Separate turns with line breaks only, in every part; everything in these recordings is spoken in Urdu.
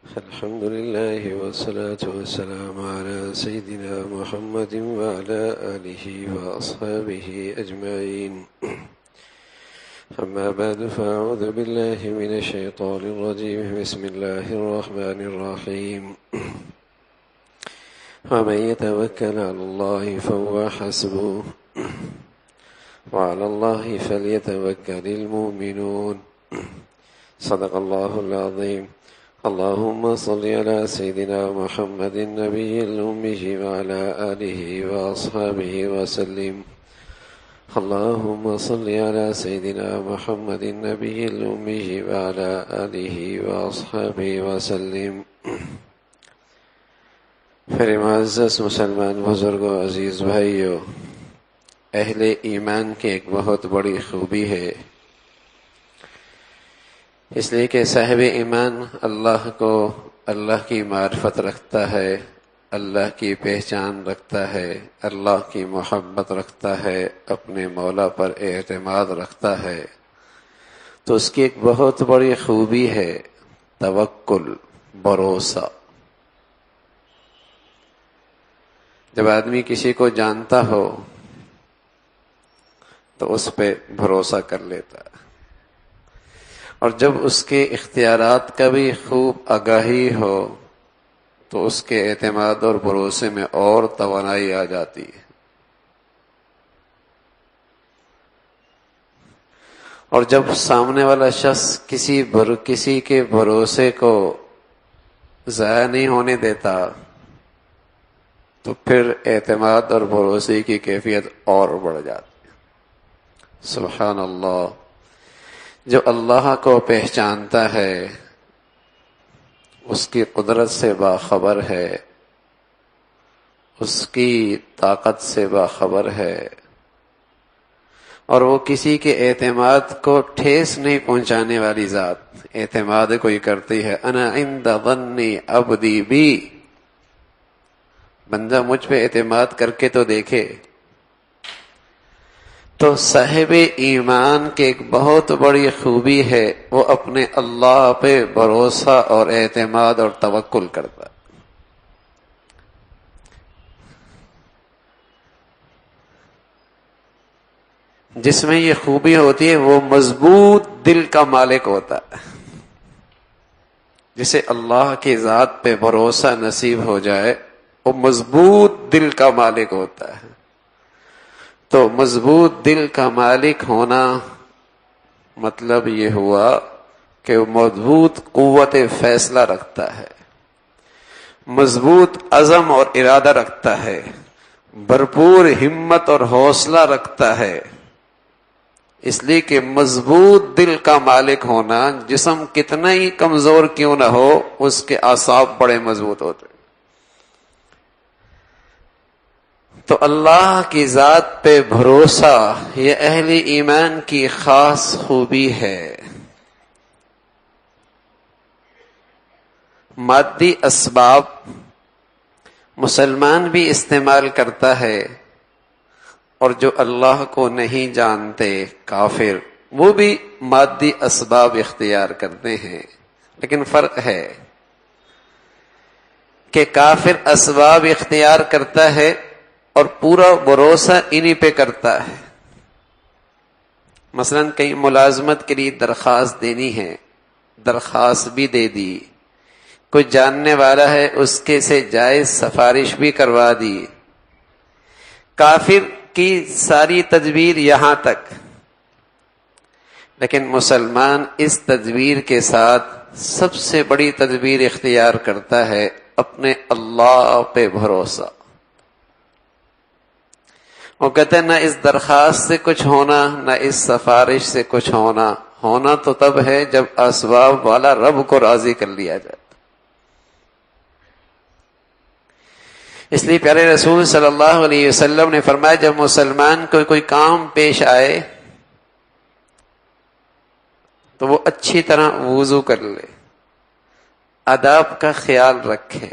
الحمد لله والصلاة والسلام على سيدنا محمد وعلى آله وأصحابه أجمعين. أما بعد فأعوذ بالله من الشيطان الرجيم. بسم الله الرحمن الرحيم. ومن يتوكل على الله فهو حسبه وعلى الله فليتوكل المؤمنون. صدق الله العظيم. اللهم صل على سيدنا محمد النبي الأمي وعلى آله وأصحابه وسلم. اللهم صل على سيدنا محمد النبي الأمي وعلى آله وأصحابه وسلم. پھر معزز مسلمان بزرگوں، عزیز بھائیوں، اہل ایمان کی ایک بہت بڑی خوبی ہے، اس لیے کہ صاحب ایمان اللہ کی معرفت رکھتا ہے، اللہ کی پہچان رکھتا ہے، اللہ کی محبت رکھتا ہے، اپنے مولا پر اعتماد رکھتا ہے، تو اس کی ایک بہت بڑی خوبی ہے توکل، بھروسہ۔ جب آدمی کسی کو جانتا ہو تو اس پہ بھروسہ کر لیتا ہے، اور جب اس کے اختیارات کا بھی خوب آگاہی ہو تو اس کے اعتماد اور بھروسے میں اور توانائی آ جاتی ہے۔ اور جب سامنے والا شخص کسی کے بھروسے کو ضائع نہیں ہونے دیتا تو پھر اعتماد اور بھروسے کی کیفیت اور بڑھ جاتی ہے۔ سبحان اللہ۔ جو اللہ کو پہچانتا ہے اس کی قدرت سے باخبر ہے، اس کی طاقت سے باخبر ہے، اور وہ کسی کے اعتماد کو ٹھیس نہیں پہنچانے والی ذات اعتماد کوئی کرتی ہے۔ انا عند ظن عبدی بی، بندہ مجھ پہ اعتماد کر کے تو دیکھے۔ تو صاحب ایمان کی ایک بہت بڑی خوبی ہے، وہ اپنے اللہ پہ بھروسہ اور اعتماد اور توکل کرتا ہے۔ جس میں یہ خوبی ہوتی ہے وہ مضبوط دل کا مالک ہوتا ہے۔ جسے اللہ کی ذات پہ بھروسہ نصیب ہو جائے وہ مضبوط دل کا مالک ہوتا ہے۔ تو مضبوط دل کا مالک ہونا مطلب یہ ہوا کہ وہ مضبوط قوت فیصلہ رکھتا ہے، مضبوط عزم اور ارادہ رکھتا ہے، بھرپور ہمت اور حوصلہ رکھتا ہے۔ اس لیے کہ مضبوط دل کا مالک ہونا، جسم کتنا ہی کمزور کیوں نہ ہو اس کے اعصاب بڑے مضبوط ہوتے۔ تو اللہ کی ذات پہ بھروسہ یہ اہل ایمان کی خاص خوبی ہے۔ مادی اسباب مسلمان بھی استعمال کرتا ہے، اور جو اللہ کو نہیں جانتے کافر وہ بھی مادی اسباب اختیار کرتے ہیں، لیکن فرق ہے کہ کافر اسباب اختیار کرتا ہے اور پورا بھروسہ انہی پہ کرتا ہے۔ مثلا کہیں ملازمت کے لیے درخواست دینی ہے، درخواست بھی دے دی، کوئی جاننے والا ہے اس کے سے جائز سفارش بھی کروا دی۔ کافر کی ساری تدبیر یہاں تک، لیکن مسلمان اس تدبیر کے ساتھ سب سے بڑی تدبیر اختیار کرتا ہے، اپنے اللہ پہ بھروسہ۔ وہ کہتے ہیں نہ اس درخواست سے کچھ ہونا، نہ اس سفارش سے کچھ ہونا تو تب ہے جب اسباب والا رب کو راضی کر لیا جائے۔ اس لیے پیارے رسول صلی اللہ علیہ وسلم نے فرمایا جب مسلمان کو کوئی کام پیش آئے تو وہ اچھی طرح وضو کر لے، آداب کا خیال رکھے،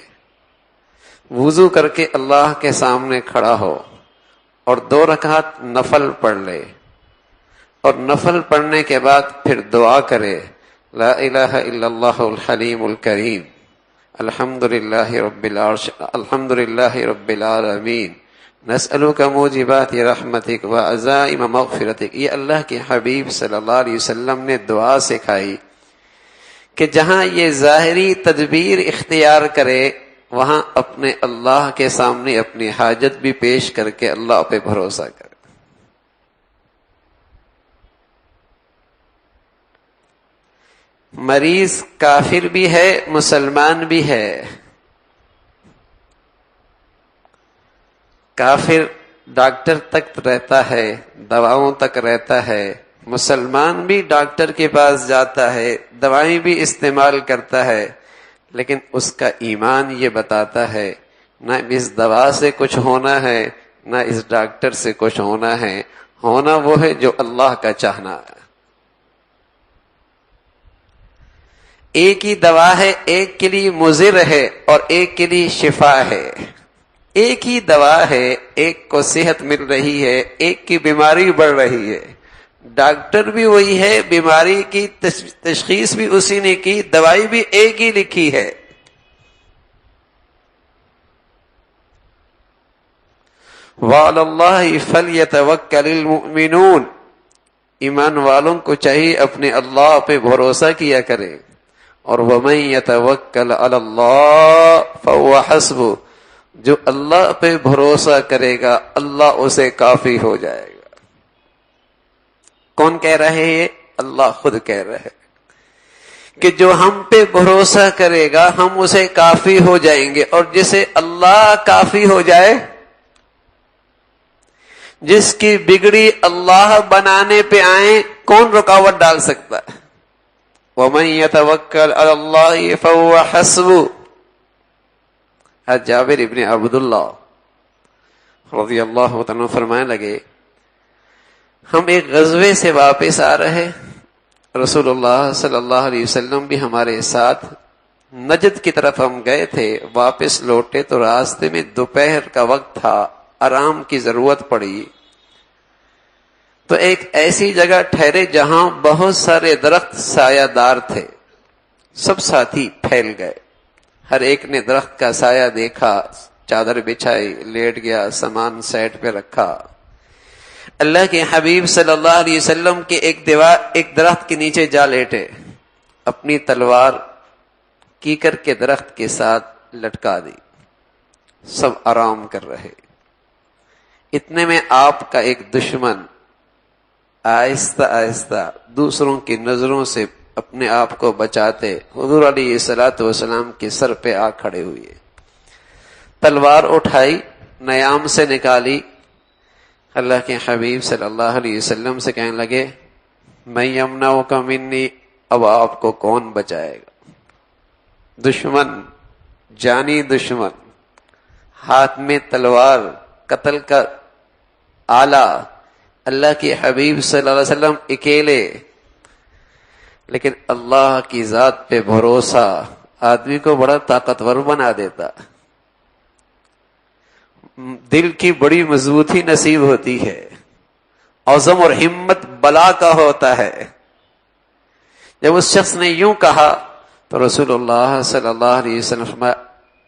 وضو کر کے اللہ کے سامنے کھڑا ہو اور 2 رکعت نفل پڑھ لے، اور نفل پڑھنے کے بعد پھر دعا کرے لا الہ الا اللہ الحلیم الکریم، الحمدللہ رب العالمین نسألک موجبات رحمتک وعزائم مغفرتک. یہ اللہ کے حبیب صلی اللہ علیہ وسلم نے دعا سکھائی کہ جہاں یہ ظاہری تدبیر اختیار کرے وہاں اپنے اللہ کے سامنے اپنی حاجت بھی پیش کر کے اللہ پہ بھروسہ کرے. مریض کافر بھی ہے مسلمان بھی ہے. کافر ڈاکٹر تک رہتا ہے، دواؤں تک رہتا ہے، مسلمان بھی ڈاکٹر کے پاس جاتا ہے، دوائیں بھی استعمال کرتا ہے، لیکن اس کا ایمان یہ بتاتا ہے نہ اس دوا سے کچھ ہونا ہے نہ اس ڈاکٹر سے کچھ ہونا ہے، ہونا وہ ہے جو اللہ کا چاہنا ہے. ایک ہی دوا ہے، ایک کے لیے مضر ہے اور ایک کے لیے شفا ہے. ایک ہی دوا ہے، ایک کو صحت مل رہی ہے، ایک کی بیماری بڑھ رہی ہے. ڈاکٹر بھی وہی ہے، بیماری کی تشخیص بھی اسی نے کی، دوائی بھی ایک ہی لکھی ہے. وعلی اللہ فلیتوکل المؤمنون. ایمان والوں کو چاہیے اپنے اللہ پہ بھروسہ کیا کرے. اور وَمَن يَتَوَكَّلْ عَلَى اللَّهِ فَهُوَ حَسْبُهُ. جو اللہ پہ بھروسہ کرے گا اللہ اسے کافی ہو جائے گا. کون کہہ رہے ہیں؟ اللہ خود کہہ رہے کہ جو ہم پہ بھروسہ کرے گا ہم اسے کافی ہو جائیں گے. اور جسے اللہ کافی ہو جائے، جس کی بگڑی اللہ بنانے پہ آئیں، کون رکاوٹ ڈال سکتا ہے؟ وَمَن يَتَوَكَّلْ عَلَى اللَّهِ فَهُوَ حَسْبُهُ. جابر ابن عبداللہ رضی اللہ عنہ فرمانے لگے ہم ایک غزوے سے واپس آ رہے، رسول اللہ صلی اللہ علیہ وسلم بھی ہمارے ساتھ، نجد کی طرف ہم گئے تھے. واپس لوٹے تو راستے میں دوپہر کا وقت تھا، آرام کی ضرورت پڑی تو ایک ایسی جگہ ٹھہرے جہاں بہت سارے درخت سایہ دار تھے. سب ساتھی پھیل گئے، ہر ایک نے درخت کا سایہ دیکھا، چادر بچھائی، لیٹ گیا، سامان سیٹ پہ رکھا. اللہ کے حبیب صلی اللہ علیہ وسلم کے ایک درخت کے نیچے جا لیٹے، اپنی تلوار کیکر کے درخت کے ساتھ لٹکا دی. سب آرام کر رہے. اتنے میں آپ کا ایک دشمن آہستہ آہستہ دوسروں کی نظروں سے اپنے آپ کو بچاتے حضور علیہ الصلوۃ والسلام کے سر پہ آ کھڑے ہوئے. تلوار اٹھائی، نیام سے نکالی. اللہ کے حبیب صلی اللہ علیہ وسلم سے کہنے لگے میں یمنعک منی، اب آپ کو کون بچائے گا؟ دشمن، جانی دشمن، ہاتھ میں تلوار، قتل کا آلہ، اللہ کے حبیب صلی اللہ علیہ وسلم اکیلے. لیکن اللہ کی ذات پہ بھروسہ آدمی کو بڑا طاقتور بنا دیتا. دل کی بڑی مضبوطی نصیب ہوتی ہے. عزم اور ہمت بلا کا ہوتا ہے. جب اس شخص نے یوں کہا تو رسول اللہ صلی اللہ علیہ وسلم فرمایا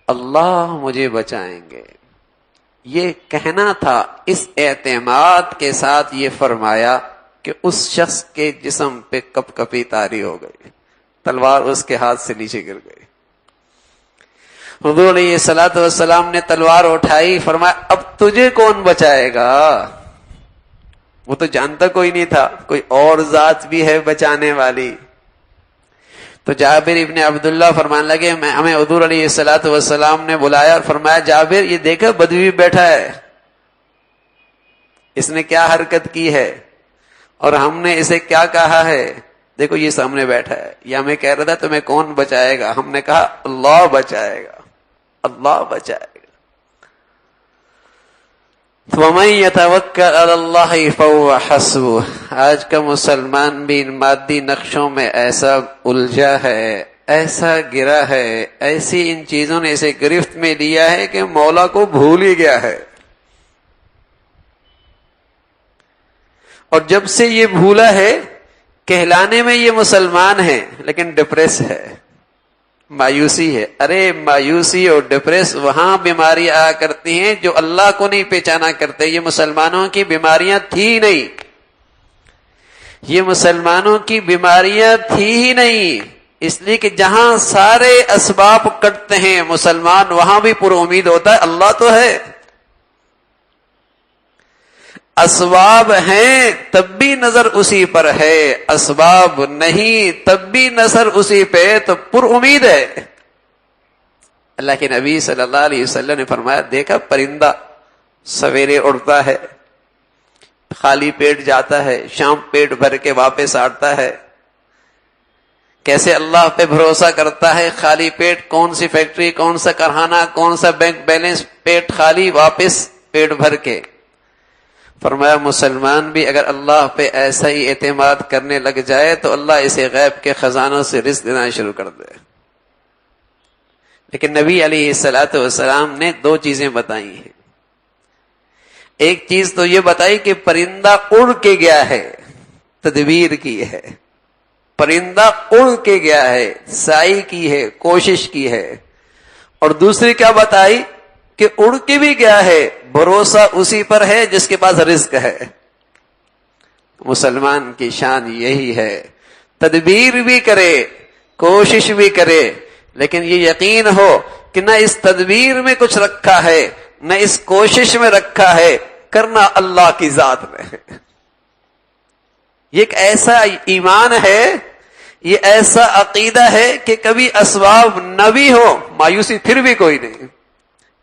اللہ مجھے بچائیں گے. یہ کہنا تھا، اس اعتماد کے ساتھ یہ فرمایا کہ اس شخص کے جسم پہ کپ کپی طاری ہو گئی، تلوار اس کے ہاتھ سے نیچے گر گئی. حضور علیہ الصلوۃ والسلام نے تلوار اٹھائی، فرمایا اب تجھے کون بچائے گا؟ وہ تو جانتا کوئی نہیں تھا، کوئی اور ذات بھی ہے بچانے والی. تو جابر ابن عبداللہ فرمانے لگے ہمیں حضور علیہ الصلوۃ والسلام نے بلایا اور فرمایا جابر یہ دیکھا بدوی بیٹھا ہے، اس نے کیا حرکت کی ہے اور ہم نے اسے کیا کہا ہے. دیکھو یہ سامنے بیٹھا ہے، یہ ہمیں کہہ رہا تھا تمہیں کون بچائے گا؟ ہم نے کہا اللہ بچائے گا، اللہ بچائے گا. وَمَن يَتَوَكَّلْ عَلَى اللَّهِ فَهُوَ حَسْبُهُ. آج کا مسلمان بھی ان مادی نقشوں میں ایسا الجھا ہے، ایسا گرا ہے، ایسی ان چیزوں نے اسے گرفت میں لیا ہے کہ مولا کو بھول ہی گیا ہے. اور جب سے یہ بھولا ہے، کہلانے میں یہ مسلمان ہے لیکن ڈپریس ہے. مایوسی ہے. ارے مایوسی اور ڈپریس وہاں بیماری آیا کرتی ہیں جو اللہ کو نہیں پہچانا کرتے. یہ مسلمانوں کی بیماریاں تھی نہیں, یہ مسلمانوں کی بیماریاں تھی ہی نہیں. اس لیے کہ جہاں سارے اسباب کٹتے ہیں مسلمان وہاں بھی پر امید ہوتا ہے اللہ تو ہے. اسباب ہیں تب بھی نظر اسی پر ہے, اسباب نہیں تب بھی نظر اسی پہ, تو پر امید ہے. اللہ کے نبی صلی اللہ علیہ وسلم نے فرمایا, دیکھا پرندہ سویرے اڑتا ہے, خالی پیٹ جاتا ہے, شام پیٹ بھر کے واپس آتا ہے. کیسے اللہ پہ بھروسہ کرتا ہے, خالی پیٹ, کون سی فیکٹری, کون سا کارخانہ, کون سا بینک بیلنس, پیٹ خالی واپس پیٹ بھر کے. فرمایا مسلمان بھی اگر اللہ پہ ایسا ہی اعتماد کرنے لگ جائے تو اللہ اسے غیب کے خزانوں سے رزق دینا شروع کر دے. لیکن نبی علیہ الصلوۃ والسلام نے دو چیزیں بتائی ہیں. ایک چیز تو یہ بتائی کہ پرندہ اڑ کے گیا ہے, تدبیر کی ہے, پرندہ اڑ کے گیا ہے, سعی کی ہے, کوشش کی ہے. اور دوسری کیا بتائی کہ اڑ کے بھی گیا ہے, بھروسہ اسی پر ہے جس کے پاس رزق ہے. مسلمان کی شان یہی ہے, تدبیر بھی کرے, کوشش بھی کرے, لیکن یہ یقین ہو کہ نہ اس تدبیر میں کچھ رکھا ہے نہ اس کوشش میں رکھا ہے, کرنا اللہ کی ذات میں ہے. یہ ایک ایسا ایمان ہے, یہ ایسا عقیدہ ہے کہ کبھی اسباب نہ بھی ہو مایوسی پھر بھی کوئی نہیں.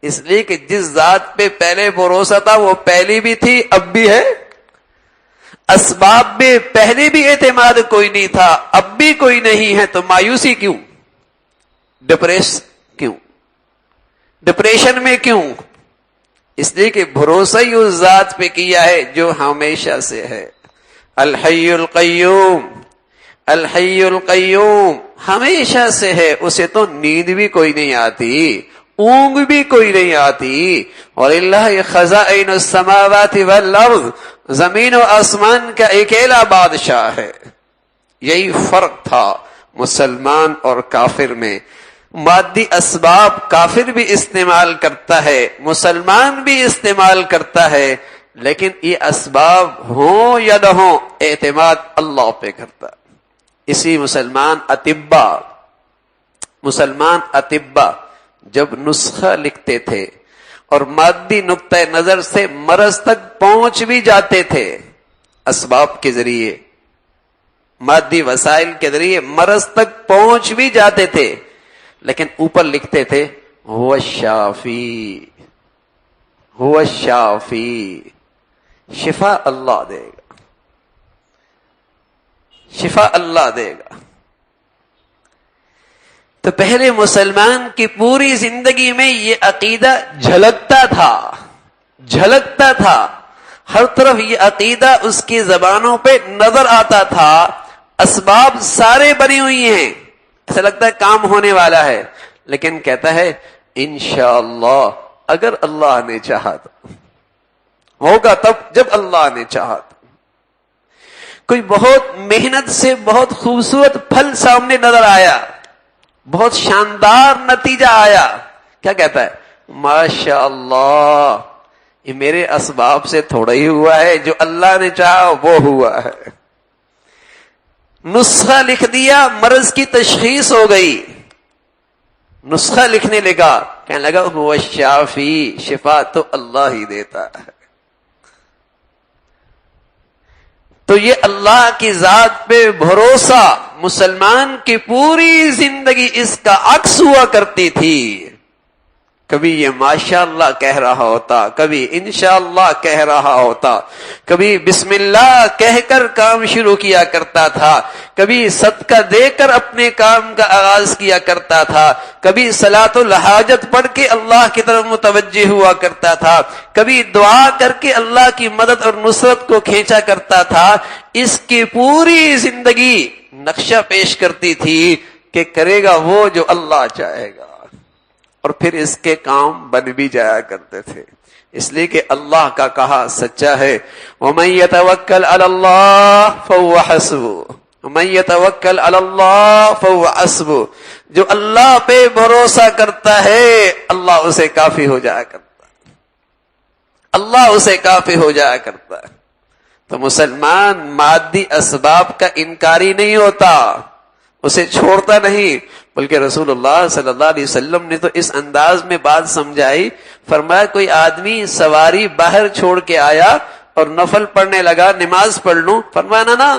اس لیے کہ جس ذات پہ پہلے بھروسہ تھا وہ پہلی بھی تھی اب بھی ہے. اسباب میں پہلے بھی اعتماد کوئی نہیں تھا اب بھی کوئی نہیں ہے, تو مایوسی کیوں, ڈپریشن میں کیوں؟ اس لیے کہ بھروسہ ہی اس ذات پہ کیا ہے جو ہمیشہ سے ہے. الحی القیوم, الحی القیوم ہمیشہ سے ہے, اسے تو نیند بھی کوئی نہیں آتی, اونگ بھی کوئی نہیں آتی. وَلِلَّهِ خَزَائِنُ السَّمَاوَاتِ وَالْأَرْضِ, زمین و آسمان کا اکیلا بادشاہ ہے. یہی فرق تھا مسلمان اور کافر میں. مادی اسباب کافر بھی استعمال کرتا ہے, مسلمان بھی استعمال کرتا ہے, لیکن یہ اسباب ہوں یا نہ ہوں اعتماد اللہ پہ کرتا. اسی مسلمان اطباء جب نسخہ لکھتے تھے اور مادی نقطہ نظر سے مرض تک پہنچ بھی جاتے تھے, اسباب کے ذریعے, مادی وسائل کے ذریعے مرض تک پہنچ بھی جاتے تھے, لیکن اوپر لکھتے تھے هو الشافی, هو الشافی, شفا اللہ دے گا, شفا اللہ دے گا. تو پہلے مسلمان کی پوری زندگی میں یہ عقیدہ جھلکتا تھا, ہر طرف یہ عقیدہ اس کی زبانوں پہ نظر آتا تھا. اسباب سارے بنی ہوئی ہیں, ایسا لگتا ہے کام ہونے والا ہے, لیکن کہتا ہے انشاءاللہ اگر اللہ نے چاہا تو ہوگا, تب جب اللہ نے چاہا تو. کوئی بہت محنت سے بہت خوبصورت پھل سامنے نظر آیا, بہت شاندار نتیجہ آیا, کیا کہتا ہے ماشاءاللہ یہ میرے اسباب سے تھوڑا ہی ہوا ہے, جو اللہ نے چاہا وہ ہوا ہے. نسخہ لکھ دیا, مرض کی تشخیص ہو گئی, نسخہ لکھنے لگا, کہنے لگا هو الشافی, شفا تو اللہ ہی دیتا ہے. تو یہ اللہ کی ذات پہ بھروسہ مسلمان کی پوری زندگی اس کا عکس ہوا کرتی تھی. کبھی یہ ماشاءاللہ کہہ رہا ہوتا, کبھی انشاءاللہ کہہ رہا ہوتا, کبھی بسم اللہ کہہ کر کام شروع کیا کرتا تھا, کبھی صدقہ دے کر اپنے کام کا آغاز کیا کرتا تھا, کبھی صلاۃ الحاجت پڑھ کے اللہ کی طرف متوجہ ہوا کرتا تھا, کبھی دعا کر کے اللہ کی مدد اور نصرت کو کھینچا کرتا تھا. اس کی پوری زندگی نقشہ پیش کرتی تھی کہ کرے گا وہ جو اللہ چاہے گا, اور پھر اس کے کام بن بھی جایا کرتے تھے. اس لیے کہ اللہ کا کہا سچا ہے, وَمَن يَتَوَكَّلْ عَلَى اللَّهِ فَهُوَ حَسْبُهُ, من یتوکل علی اللہ فہو حسبہ، جو اللہ پہ بھروسہ کرتا ہے اللہ اسے کافی ہو جایا کرتا ہے، اللہ اسے کافی ہو جایا کرتا ہے۔ تو مسلمان مادی اسباب کا انکاری نہیں ہوتا، اسے چھوڑتا نہیں، بلکہ رسول اللہ صلی اللہ علیہ وسلم نے تو اس انداز میں بات سمجھائی، فرمایا کوئی آدمی سواری باہر چھوڑ کے آیا اور نفل پڑھنے لگا، نماز پڑھ لوں، فرمایا نا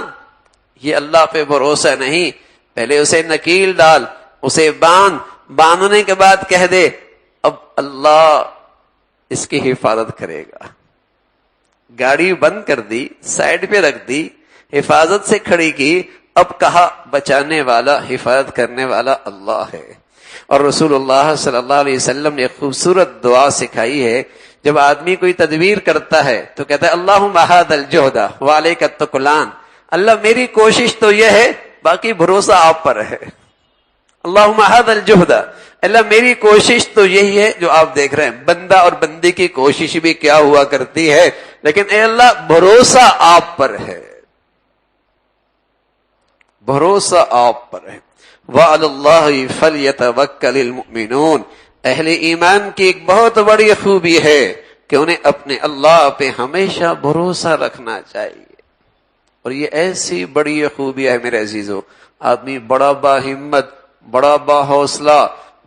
یہ اللہ پہ بھروسہ نہیں، پہلے اسے نکیل ڈال، اسے باندھنے کے بعد کہہ دے اب اللہ اس کی حفاظت کرے گا۔ گاڑی بند کر دی، سائڈ پہ رکھ دی، حفاظت سے کھڑی کی، اب کہا بچانے والا حفاظت کرنے والا اللہ ہے۔ اور رسول اللہ صلی اللہ علیہ وسلم نے ایک خوبصورت دعا سکھائی ہے، جب آدمی کوئی تدبیر کرتا ہے تو کہتا ہے اللہم ھذا الجہد وعلیک التکلان، اللہ میری کوشش تو یہ ہے باقی بھروسہ آپ پر ہے۔ اللہم ھذا الجہد، اللہ میری کوشش تو یہی ہے جو آپ دیکھ رہے ہیں، بندہ اور بندی کی کوشش بھی کیا ہوا کرتی ہے، لیکن اے اللہ بھروسہ آپ پر ہے، بھروسہ آپ پر ہے۔ وعلی اللہ فلیتوکل المؤمنون، اہل ایمان کی ایک بہت بڑی خوبی ہے کہ انہیں اپنے اللہ پہ ہمیشہ بھروسہ رکھنا چاہیے، اور یہ ایسی بڑی خوبی ہے میرے عزیزو، آدمی بڑا با ہمت، بڑا با حوصلہ،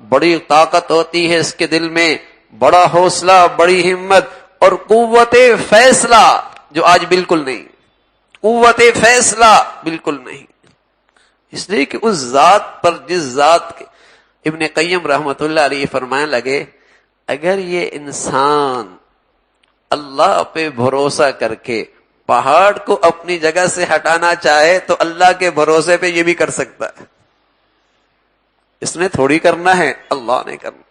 بڑی طاقت ہوتی ہے اس کے دل میں، بڑا حوصلہ، بڑی ہمت اور قوت فیصلہ جو آج بالکل نہیں، قوت فیصلہ بالکل نہیں، اس لیے کہ اس ذات پر جس ذات کے ابن قیم رحمت اللہ علیہ فرمانے لگے اگر یہ انسان اللہ پہ بھروسہ کر کے پہاڑ کو اپنی جگہ سے ہٹانا چاہے تو اللہ کے بھروسے پہ یہ بھی کر سکتا ہے، اس نے تھوڑی کرنا ہے، اللہ نے کرنا۔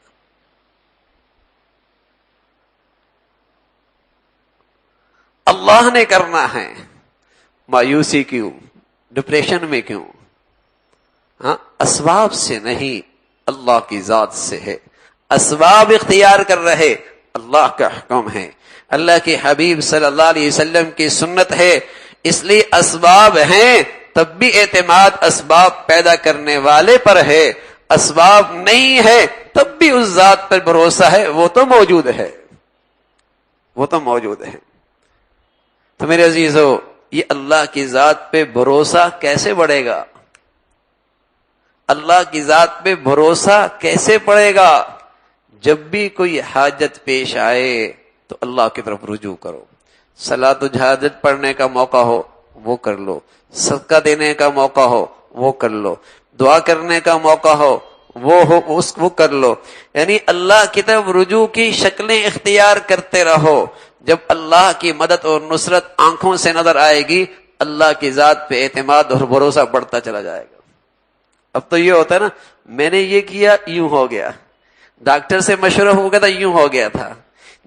اللہ نے کرنا ہے، مایوسی کیوں، ڈپریشن میں کیوں؟ ہاں اسباب سے نہیں، اللہ کی ذات سے ہے، اسباب اختیار کر رہے اللہ کا حکم ہے، اللہ کے حبیب صلی اللہ علیہ وسلم کی سنت ہے، اس لیے اسباب ہیں تب بھی اعتماد اسباب پیدا کرنے والے پر ہے، اسباب نہیں ہے تب بھی اس ذات پر بھروسہ ہے، وہ تو موجود ہے، وہ تو موجود ہے۔ تو میرے عزیزو یہ اللہ کی ذات پہ بھروسہ کیسے بڑھے گا؟ اللہ کی ذات پہ بھروسہ کیسے پڑے گا؟ جب بھی کوئی حاجت پیش آئے تو اللہ کی طرف رجوع کرو، صلاۃ حاجت پڑھنے کا موقع ہو وہ کر لو، صدقہ دینے کا موقع ہو وہ کر لو، دعا کرنے کا موقع ہو وہ کر لو، یعنی اللہ کی طرف رجوع کی شکلیں اختیار کرتے رہو۔ جب اللہ کی مدد اور نصرت آنکھوں سے نظر آئے گی اللہ کی ذات پہ اعتماد اور بھروسہ بڑھتا چلا جائے گا۔ اب تو یہ ہوتا ہے نا میں نے یہ کیا یوں ہو گیا، ڈاکٹر سے مشورہ ہو گیا تھا یوں ہو گیا تھا،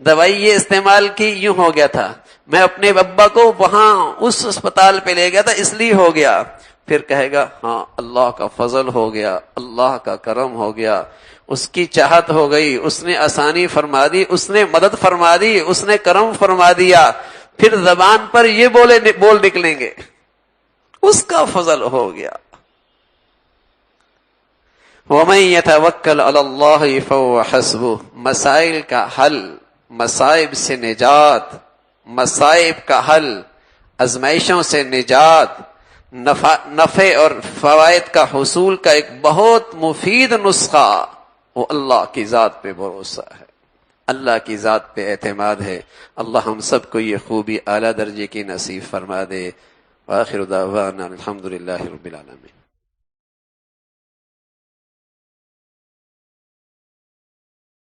دوائی یہ استعمال کی یوں ہو گیا تھا، میں اپنے ابا کو وہاں اس اسپتال پہ لے گیا تھا اس لیے ہو گیا، پھر کہے گا ہاں اللہ کا فضل ہو گیا، اللہ کا کرم ہو گیا، اس کی چاہت ہو گئی، اس نے آسانی فرما دی، اس نے مدد فرما دی، اس نے کرم فرما دیا، پھر زبان پر یہ بول نکلیں گے اس کا فضل ہو گیا۔ وَمَن يَتَوَكَّلْ عَلَى اللَّهِ فَهُوَ حَسْبُهُ، مسائل کا حل، مصائب سے نجات، مصائب کا حل، آزمائشوں سے نجات، نفع اور فوائد کا حصول کا ایک بہت مفید نسخہ وہ اللہ کی ذات پہ بھروسہ ہے، اللہ کی ذات پہ اعتماد ہے۔ اللہ ہم سب کو یہ خوبی اعلیٰ درجے کی نصیب فرما دے۔ وآخر دعوانا الحمدللہ رب العالمین۔